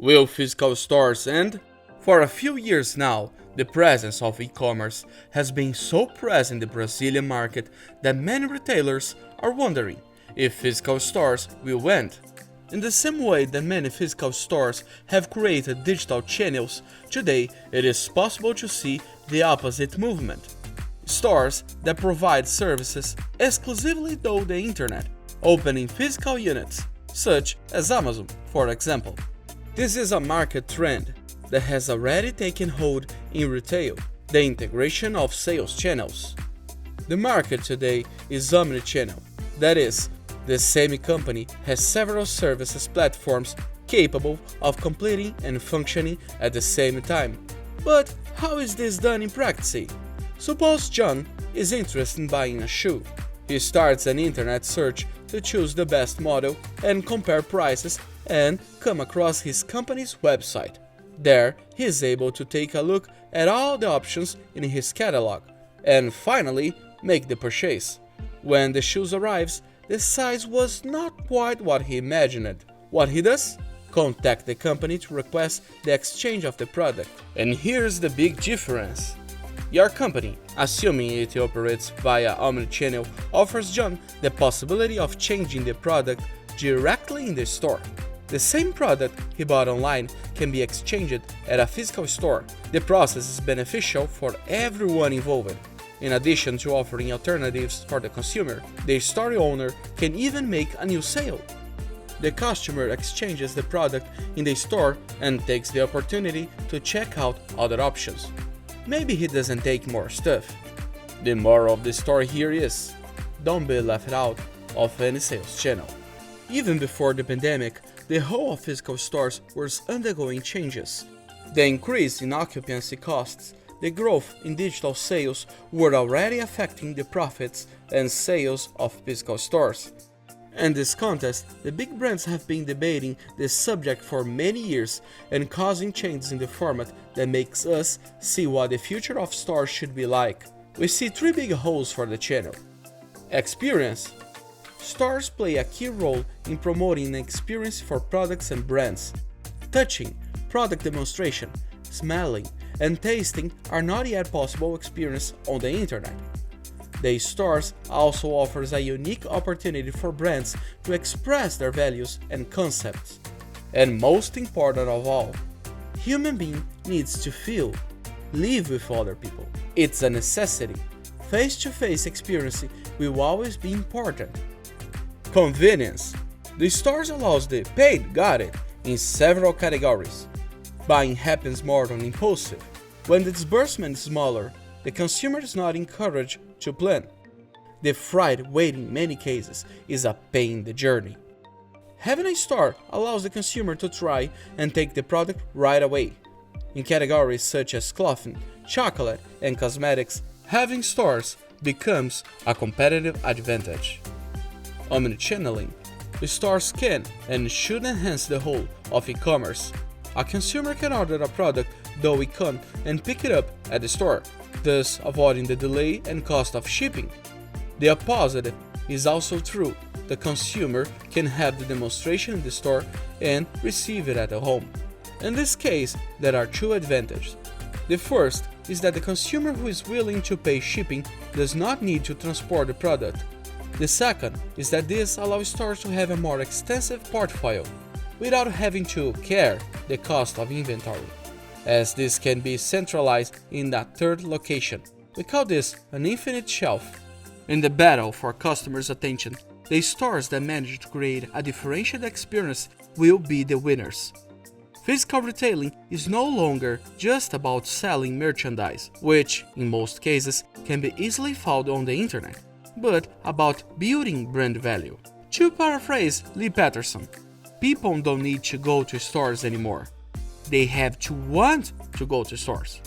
Will physical stores end? For a few years now, the presence of e-commerce has been so present in the Brazilian market that many retailers are wondering if physical stores will end. In the same way that many physical stores have created digital channels, today it is possible to see the opposite movement. Stores that provide services exclusively through the internet, opening physical units, such as Amazon, for example. This is a market trend that has already taken hold in retail, the integration of sales channels. The market today is omnichannel, that is, the same company has several services platforms capable of completing and functioning at the same time. But how is this done in practice? Suppose John is interested in buying a shoe. He starts an internet search to choose the best model and compare prices and come across his company's website. There, he is able to take a look at all the options in his catalog and finally make the purchase. When the shoes arrives, the size was not quite what he imagined. What he does? Contact the company to request the exchange of the product. And here's the big difference. Your company, assuming it operates via omnichannel, offers John the possibility of changing the product directly in the store. The same product he bought online can be exchanged at a physical store. The process is beneficial for everyone involved. In addition to offering alternatives for the consumer, the store owner can even make a new sale. The customer exchanges the product in the store and takes the opportunity to check out other options. Maybe he doesn't take more stuff. The moral of the story here is, don't be left out of any sales channel. Even before the pandemic, the whole of physical stores was undergoing changes. The increase in occupancy costs, the growth in digital sales were already affecting the profits and sales of physical stores. In this context, the big brands have been debating this subject for many years and causing changes in the format that makes us see what the future of stores should be like. We see three big holes for the channel. Experience. Stores play a key role in promoting an experience for products and brands. Touching, product demonstration, smelling, and tasting are not yet possible experience on the internet. The stores also offers a unique opportunity for brands to express their values and concepts. And most important of all, human being needs to feel, live with other people. It's a necessity. Face-to-face experience will always be important. Convenience. The stores allows the paid got it in several categories. Buying happens more on impulsive. When the disbursement is smaller, the consumer is not encouraged to plan. The fright waiting in many cases is a pain in the journey. Having a store allows the consumer to try and take the product right away. In categories such as clothing, chocolate, and cosmetics, having stores becomes a competitive advantage. Omnichanneling. The stores can and should enhance the whole of e-commerce. A consumer can order a product though he can and pick it up at the store, thus avoiding the delay and cost of shipping. The opposite is also true. The consumer can have the demonstration in the store and receive it at home. In this case, there are two advantages. The first is that the consumer who is willing to pay shipping does not need to transport the product. The second is that this allows stores to have a more extensive portfolio without having to carry the cost of inventory, as this can be centralized in a third location. We call this an infinite shelf. In the battle for customers' attention, the stores that manage to create a differentiated experience will be the winners. Physical retailing is no longer just about selling merchandise, which, in most cases, can be easily found on the internet, but about building brand value. To paraphrase Lee Patterson, people don't need to go to stores anymore. They have to want to go to stores.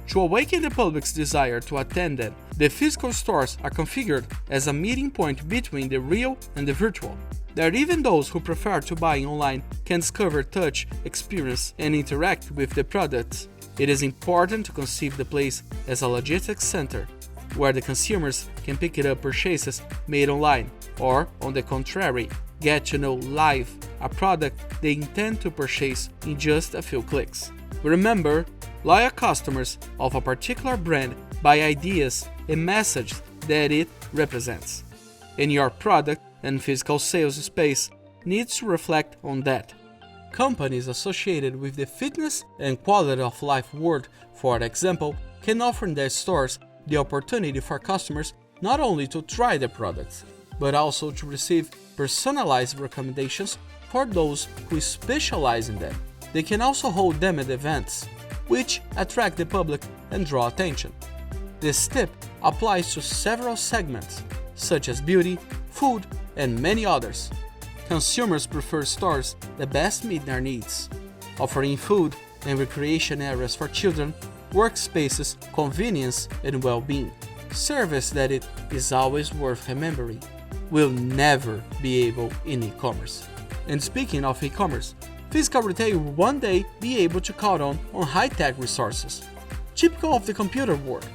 To awaken the public's desire to attend them, the physical stores are configured as a meeting point between the real and the virtual. There are even those who prefer to buy online can discover touch, experience, and interact with the products. It is important to conceive the place as a logistics center, where the consumers can pick it up purchases made online, or, on the contrary, get to know live a product they intend to purchase in just a few clicks. Remember, loyal customers of a particular brand buy ideas and messages that it represents. And your product and physical sales space needs to reflect on that. Companies associated with the fitness and quality of life world, for example, can offer in their stores the opportunity for customers not only to try the products, but also to receive personalized recommendations for those who specialize in them. They can also hold them at events, which attract the public and draw attention. This tip applies to several segments, such as beauty, food, and many others. Consumers prefer stores that best meet their needs, offering food and recreation areas for children, workspaces, convenience, and well-being. Service that it is always worth remembering will never be able in e-commerce. And speaking of e-commerce, physical retail will one day be able to count on high-tech resources, typical of the computer world.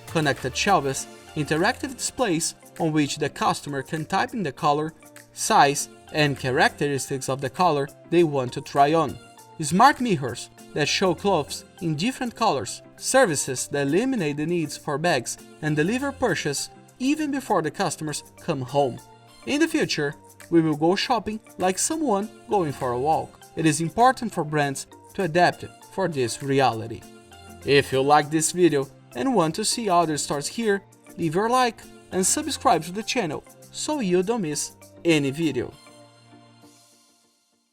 Connected shelves, interactive displays on which the customer can type in the color, size, and characteristics of the color they want to try on. Smart mirrors that show clothes in different colors, services that eliminate the needs for bags and deliver purchase even before the customers come home. In the future, we will go shopping like someone going for a walk. It is important for brands to adapt for this reality. If you like this video and want to see other stores here, leave your like and subscribe to the channel so you don't miss any video.